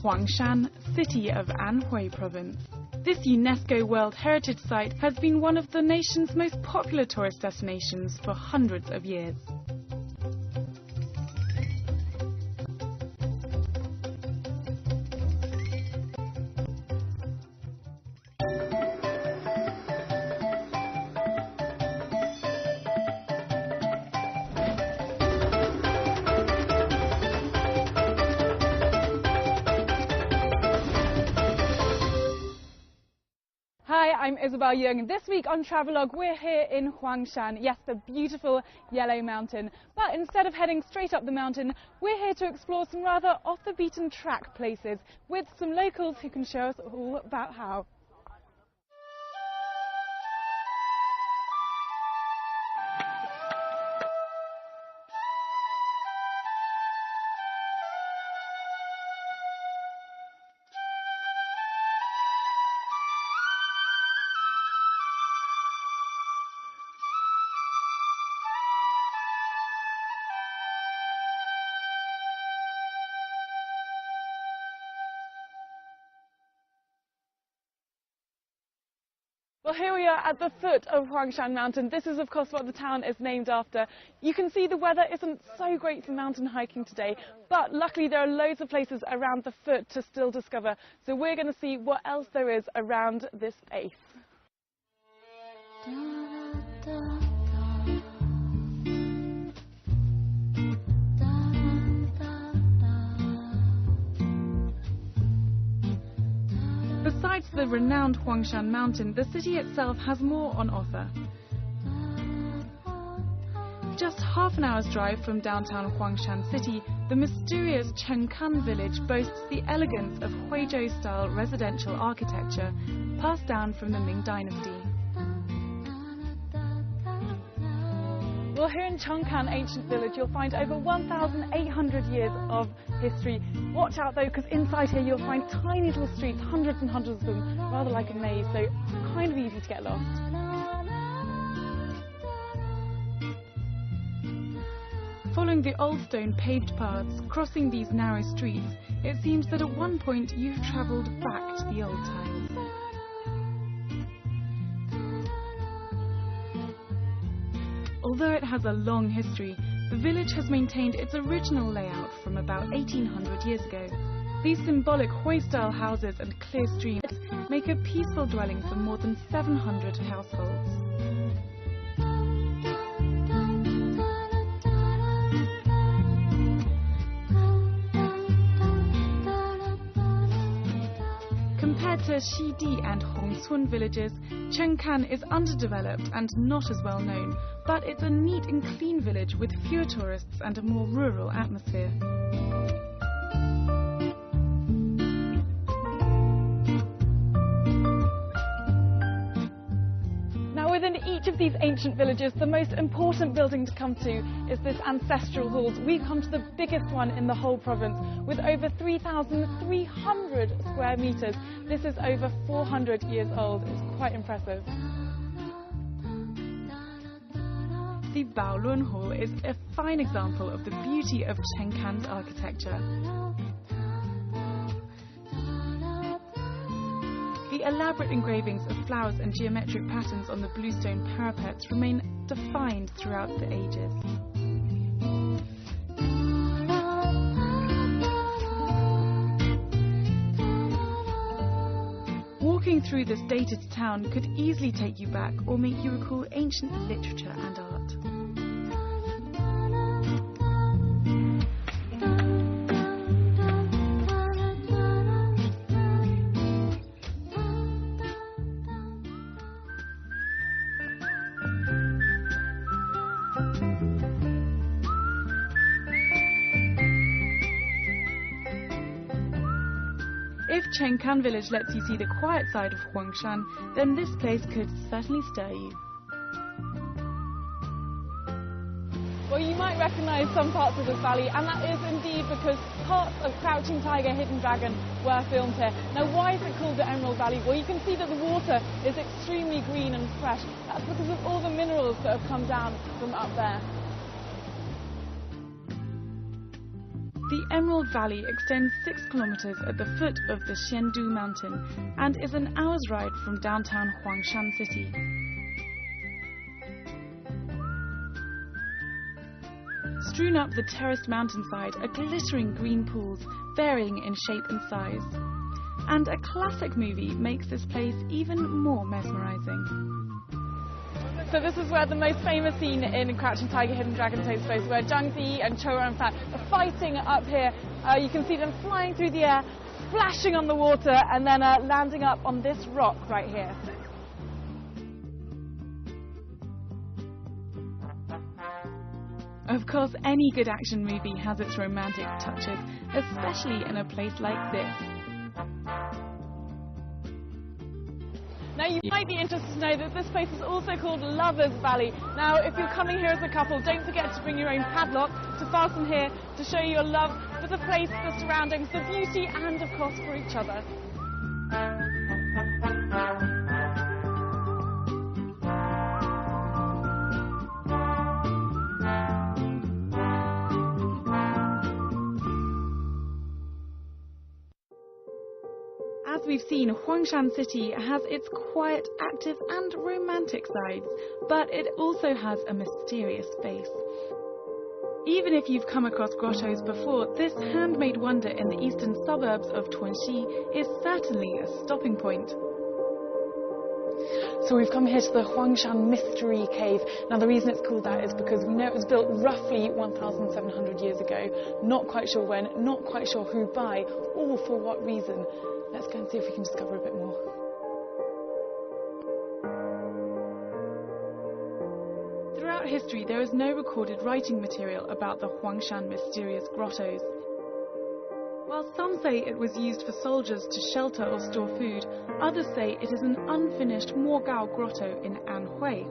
Huangshan, city of Anhui province. This UNESCO World Heritage Site has been one of the nation's most popular tourist destinations for hundreds of years. Hi, I'm Isabel Young. This week on Travelogue we're here in Huangshan, yes, the beautiful yellow mountain. But instead of heading straight up the mountain, we're here to explore some rather off-the-beaten-track places with some locals who can show us all about how. Well, here we are at the foot of Huangshan Mountain. This is, of course, what the town is named after. You can see the weather isn't so great for mountain hiking today, but luckily there are loads of places around the foot to still discover. So we're going to see what else there is around this base. Besides the renowned Huangshan Mountain, the city itself has more on offer. Just half an hour's drive from downtown Huangshan City, the mysterious Chengkan village boasts the elegance of Huizhou-style residential architecture passed down from the Ming Dynasty. Well, here in Chengkan Ancient Village you'll find over 1,800 years of history. Watch out though, because inside here you'll find tiny little streets, hundreds and hundreds of them, rather like a maze, so kind of easy to get lost. Following the old stone paved paths, crossing these narrow streets, it seems that at one point you've travelled back to the old times. Although it has a long history, the village has maintained its original layout from about 1800 years ago. These symbolic Hui-style houses and clear streams make a peaceful dwelling for more than 700 households. Compared to Xidi and Hongcun villages, Chengkan is underdeveloped and not as well known, but it's a neat and clean village with fewer tourists and a more rural atmosphere. Within each of these ancient villages, the most important building to come to is this ancestral hall. We've come to the biggest one in the whole province, with over 3,300 square meters. This is over 400 years old. It's quite impressive. The Baolun Hall is a fine example of the beauty of Chengkan's architecture. The elaborate engravings of flowers and geometric patterns on the bluestone parapets remain defined throughout the ages. Walking through this dated town could easily take you back or make you recall ancient literature and art. If Chengkan village lets you see the quiet side of Huangshan, then this place could certainly stir you. Well, you might recognise some parts of this valley, and that is indeed because parts of Crouching Tiger, Hidden Dragon were filmed here. Now, why is it called the Emerald Valley? Well, you can see that the water is extremely green and fresh. That's because of all the minerals that have come down from up there. The Emerald Valley extends 6 kilometers at the foot of the Xiandu Mountain and is an hour's ride from downtown Huangshan City. Strewn up the terraced mountainside are glittering green pools, varying in shape and size. And a classic movie makes this place even more mesmerizing. So this is where the most famous scene in Crouching Tiger, Hidden Dragon takes place, where Zhang Ziyi and Chou Ranfan are fighting up here. You can see them flying through the air, splashing on the water, and then landing up on this rock right here. Of course, any good action movie has its romantic touches, especially in a place like this. Now you might be interested to know that this place is also called Lover's Valley. Now if you're coming here as a couple, don't forget to bring your own padlock to fasten here to show your love for the place, the surroundings, the beauty and of course for each other. As we've seen, Huangshan City has its quiet, active and romantic sides, but it also has a mysterious face. Even if you've come across grottos before, this handmade wonder in the eastern suburbs of Tunxi is certainly a stopping point. So we've come here to the Huangshan Mystery Cave. Now the reason it's called that is because we know it was built roughly 1,700 years ago. Not quite sure when, not quite sure who by, or for what reason. Let's go and see if we can discover a bit more. Throughout history, there is no recorded writing material about the Huangshan mysterious grottos. While some say it was used for soldiers to shelter or store food, others say it is an unfinished Mogao grotto in Anhui.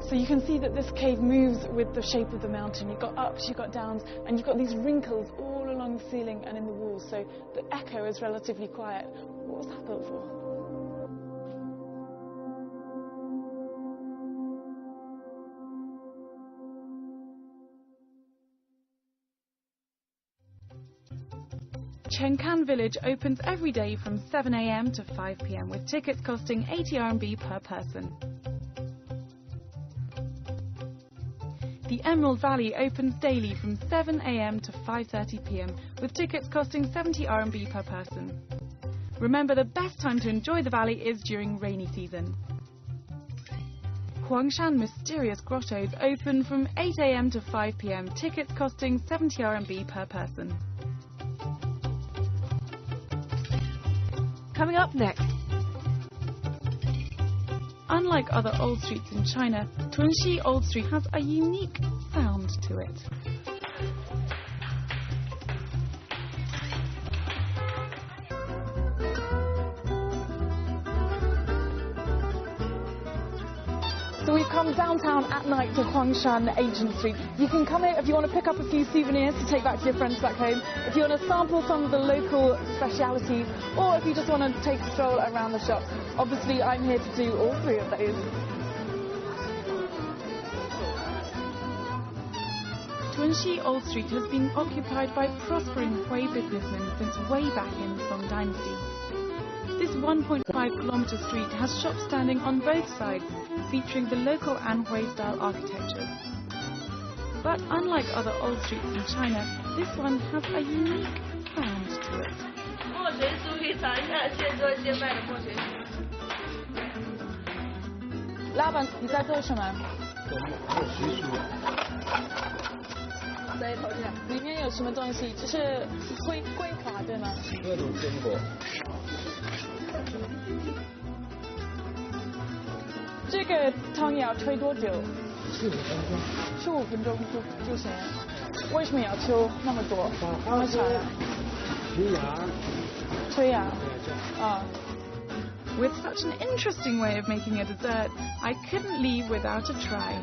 So you can see that this cave moves with the shape of the mountain. You've got ups, you've got downs, and you've got these wrinkles all along the ceiling and in the walls, so the echo is relatively quiet. What was that built for? Chengkan village opens every day from 7 AM to 5 PM with tickets costing 80 RMB per person. The Emerald Valley opens daily from 7 AM to 5:30 PM with tickets costing 70 RMB per person. Remember, the best time to enjoy the valley is during rainy season. Huangshan Mysterious Grottos open from 8 AM to 5 PM, tickets costing 70 RMB per person. Coming up next. Unlike other old streets in China, Tunxi Old Street has a unique sound to it. So we've come downtown at night to Huangshan Ancient Street. You can come here if you want to pick up a few souvenirs to take back to your friends back home, if you want to sample some of the local specialities, or if you just want to take a stroll around the shops. Obviously, I'm here to do all three of those. Tunxi Old Street has been occupied by prospering Hui businessmen since way back in the Song Dynasty. This 1.5-kilometer street has shops standing on both sides, featuring the local Anhui-style architecture. But unlike other old streets in China, this one has a unique sound to it. Laban, 你在做什么？里面有什么东西？就是桂花对吗？各种坚果。这个汤要吹多久15分钟。15分钟就行。为什么要抽那么多？那么长？吹牙。吹牙。啊。With such an interesting way of making a dessert, I couldn't leave without a try.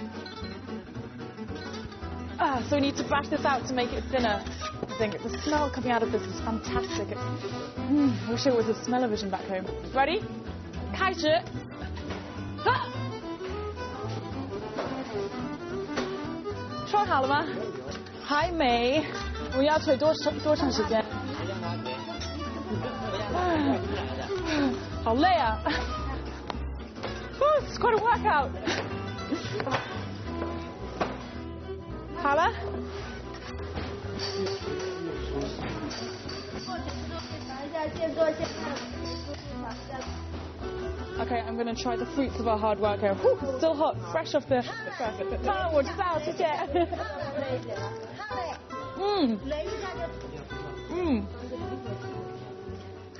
So we need to bash this out to make it thinner. I think the smell coming out of this is fantastic. I wish it was a smell-o-vision back home. Ready? 开始。说好了吗？还没，我要腿多长时间？好累啊！It's quite a workout. 好了。Okay, I'm going to try the fruits of our hard work here. Whew, still hot, fresh off the press. 我知道，谢谢。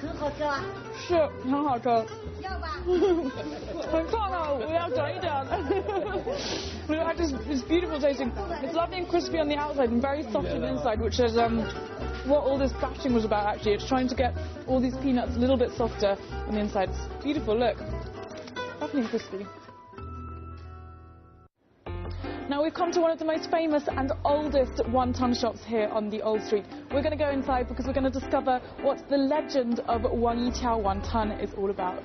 很好吃啊。是，很好吃。要吧？很烫啊，我要转一点。It's beautiful tasting. It's lovely and crispy on the outside and very soft on the inside, which is what all this bashing was about actually. It's trying to get all these peanuts a little bit softer on the inside. It's beautiful, look. Lovely and crispy. Now we've come to one of the most famous and oldest one-ton shops here on the Old Street. We're going to go inside because we're going to discover what the legend of Wang Yiqiao one-ton is all about.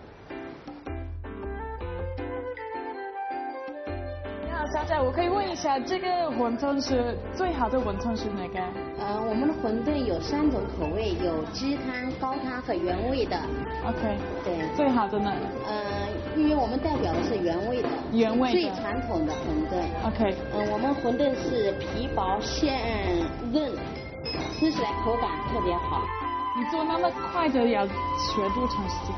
小姐，我可以问一下，这个馄饨是最好的馄饨是哪个？我们的馄饨有3种口味，有鸡汤、高汤和原味的。OK。对。最好的呢？因为我们代表的是原味的。原味的。最传统的馄饨。OK。我们馄饨是皮薄馅韧，吃起来口感特别好。你做那么快的要学多长时间？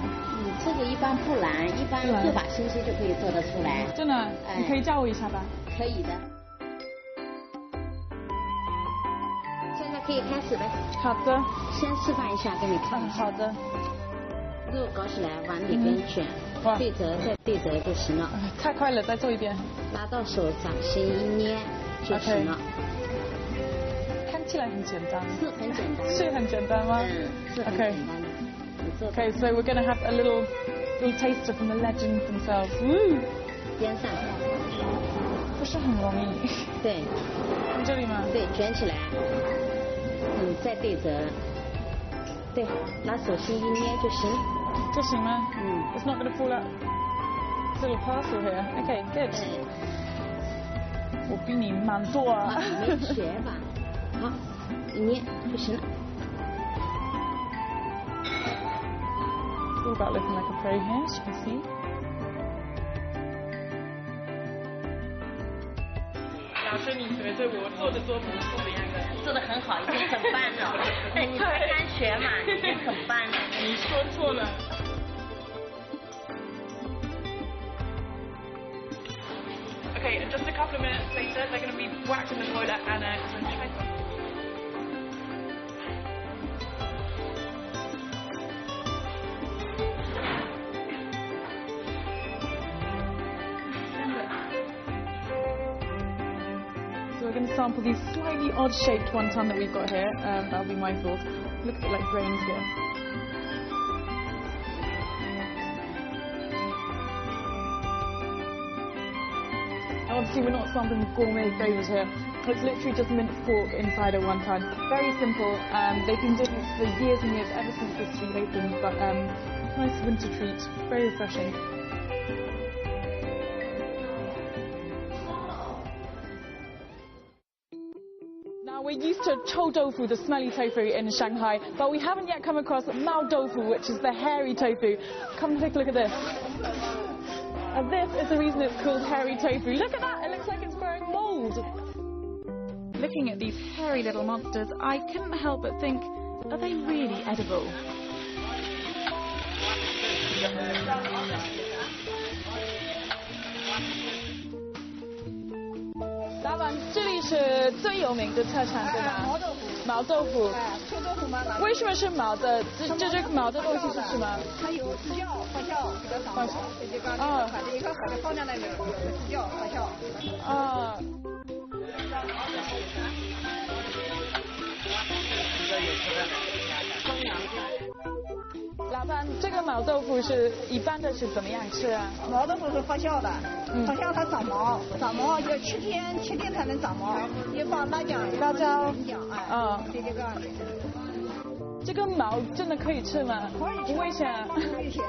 这个一般不难，一般个把星期就可以做得出来。真的？你可以教我一下吧？可以的。现在可以开始了。好的。先示范一下给你看。好的。肉搞起来往里边卷，对折再对折就行了。太快了，再做一遍。拿到手掌心一捏就行了。看起来很简单。是很简单。是很简单吗？是很简单的。Okay, so we're going to have a little taster from the legends themselves. Woo! 边上。不是很容易。对。这里吗？对，卷起来。再对折。对，拿手心一捏就行。就行吗？It's not going to fall out. It's a little parcel here. Okay, good. 我比你慢多啊。没学吧？好，一捏就行了。All about looking like a pro here, as you can see. 老师，你觉得我做的做不怎么样的？做得很好，已经很棒了。你才刚学嘛，已经很棒了。你说错了。Okay, and just a couple of minutes later, they're going to be whacked in the toilet and tried. We're going to sample these slightly odd-shaped wonton that we've got here. That'll be my fault. Look a bit like brains here. Obviously, we're not sampling gourmet flavours here. It's literally just minced pork inside a wonton. Very simple. They've been doing this for years and years, ever since the street opened. But nice winter treat, very refreshing. We're used to chou tofu, the smelly tofu in Shanghai, but we haven't yet come across mao tofu, which is the hairy tofu. Come take a look at this. And this is the reason it's called hairy tofu. Look at that, it looks like it's growing mould. Looking at these hairy little monsters, I couldn't help but think, are they really edible? 老板，这里是最有名的特产对吧？毛豆腐。毛豆腐。臭豆腐吗？为什么是毛的？这毛的东西是什么？它有饲料、发酵比较长。这个啊，一个海的放在那里，有饲料发酵。啊。老板，这个毛豆腐是一般的是怎么样吃啊？毛豆腐是发酵的，发酵它长毛，长毛要7天才能长毛，你放辣椒、这个。这个毛真的可以吃吗？可以吃，不危险啊？不危险，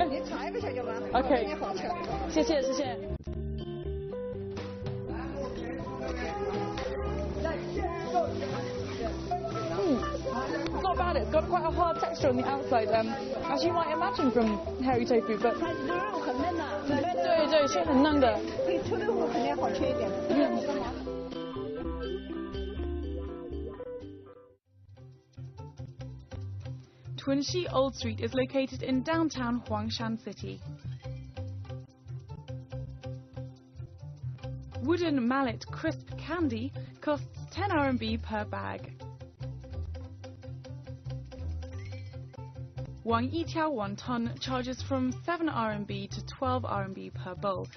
你尝一个小就完了。OK， 好吃。谢谢谢谢。about it. It's got quite a hard texture on the outside, as you might imagine from hairy tofu, but 它肉很嫩的，对对，是很嫩的。比臭豆腐肯定好吃一点。Tunxi Old Street is located in downtown Huangshan City. Wooden mallet crisp candy costs 10 RMB per bag. Wang Yitiao wonton charges from 7 RMB to 12 RMB per bowl.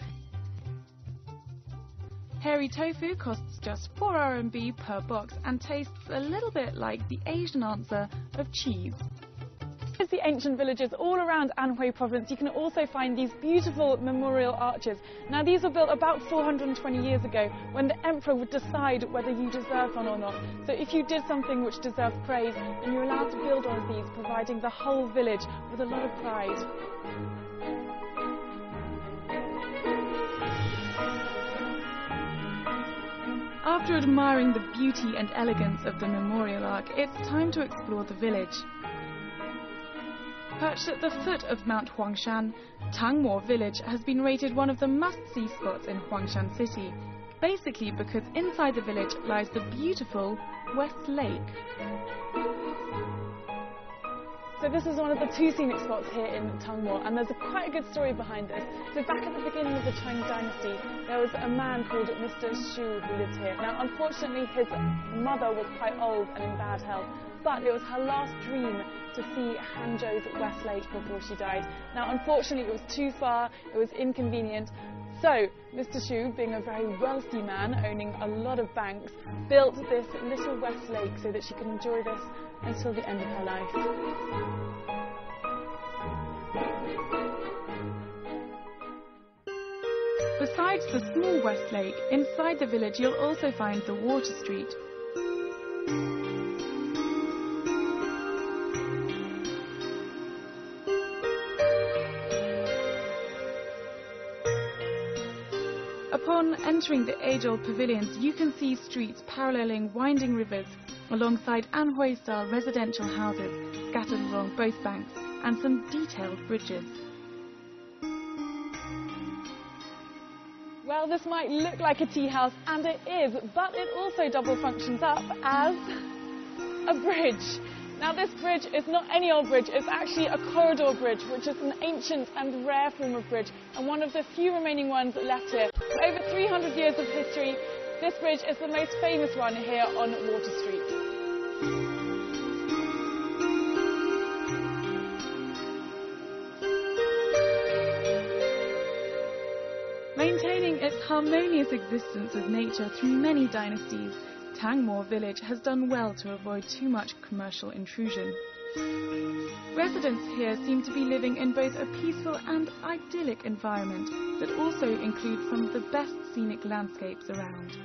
Hairy tofu costs just 4 RMB per box and tastes a little bit like the Asian answer of cheese. As the ancient villages all around Anhui province, you can also find these beautiful memorial arches. Now these were built about 420 years ago when the emperor would decide whether you deserved one or not. So if you did something which deserved praise, then you're allowed to build one of these, providing the whole village with a lot of pride. After admiring the beauty and elegance of the memorial arch, it's time to explore the village. Perched at the foot of Mount Huangshan, Tangmo village has been rated one of the must-see spots in Huangshan City, basically because inside the village lies the beautiful West Lake. So this is one of the 2 scenic spots here in Tangmo, and there's quite a good story behind this. So back at the beginning of the Tang Dynasty, there was a man called Mr. Xu who lived here. Now unfortunately his mother was quite old and in bad health, but it was her last dream to see Hangzhou's West Lake before she died. Now unfortunately it was too far, it was inconvenient, so Mr. Xu, being a very wealthy man owning a lot of banks, built this little West Lake so that she could enjoy this until the end of her life. Besides the small West Lake, inside the village you'll also find the Water Street. Upon entering the age-old pavilions, you can see streets paralleling winding rivers alongside Anhui-style residential houses scattered along both banks and some detailed bridges. Well, this might look like a tea house, and it is, but it also double functions up as a bridge. Now this bridge is not any old bridge, it's actually a corridor bridge, which is an ancient and rare form of bridge, and one of the few remaining ones left here. For over 300 years of history, this bridge is the most famous one here on Water Street. Maintaining its harmonious existence with nature through many dynasties, Tangmo village has done well to avoid too much commercial intrusion. Residents here seem to be living in both a peaceful and idyllic environment that also includes some of the best scenic landscapes around.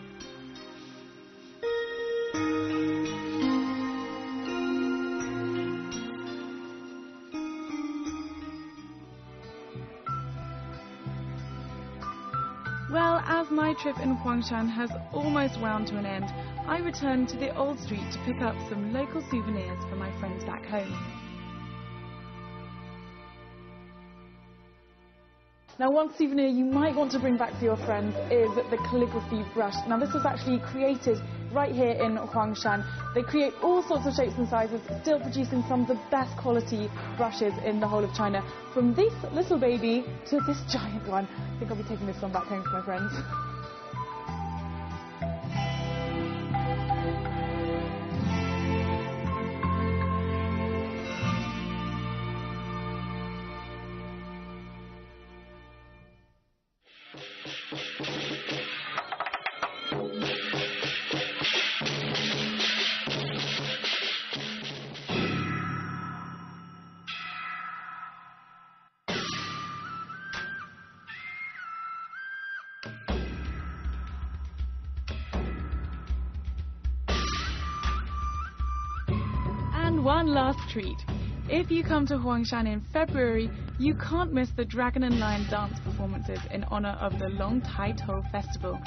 Well, as my trip in Huangshan has almost wound to an end, I returned to the old street to pick up some local souvenirs for my friends back home. Now one souvenir you might want to bring back for your friends is the calligraphy brush. Now this was actually created right here in Huangshan. They create all sorts of shapes and sizes, still producing some of the best quality brushes in the whole of China. From this little baby to this giant one. I think I'll be taking this one back home for my friends. One last treat. If you come to Huangshan in February, you can't miss the Dragon and Lion dance performances in honor of the Long Tai To Festival.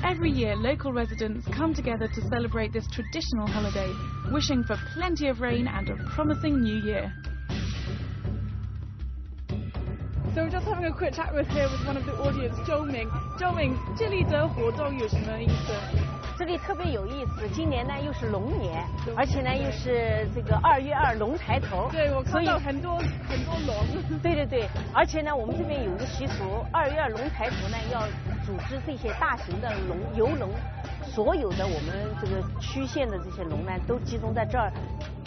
Every year, local residents come together to celebrate this traditional holiday, wishing for plenty of rain and a promising new year. So we're just having a quick chat with one of the audience, Zhou Ming. Zhou Ming, 这里的活动有什么意思？这里特别有意思，今年呢又是龙年，而且呢又是这个2月2龙抬头。对，我看到很多龙。对对对，而且呢我们这边有一个习俗，2月2龙抬头呢要组织这些大型的游龙，所有的我们这个区县的这些龙呢都集中在这儿。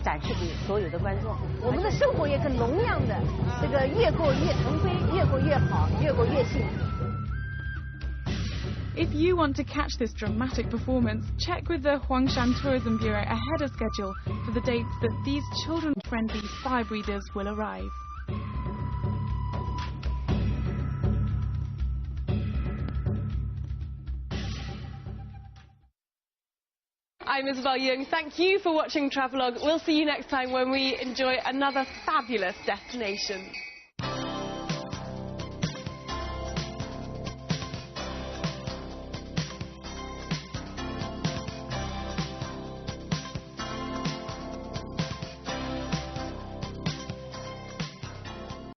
展示给所有的观众，我们的生活也跟龙一样的，这个越过越腾飞，越过越好，越过越幸福。If you want to catch this dramatic performance, check with the Huangshan Tourism Bureau ahead of schedule for the dates that these children-friendly fire breathers will arrive. I'm Isabel Young. Thank you for watching Travelogue. We'll see you next time when we enjoy another fabulous destination.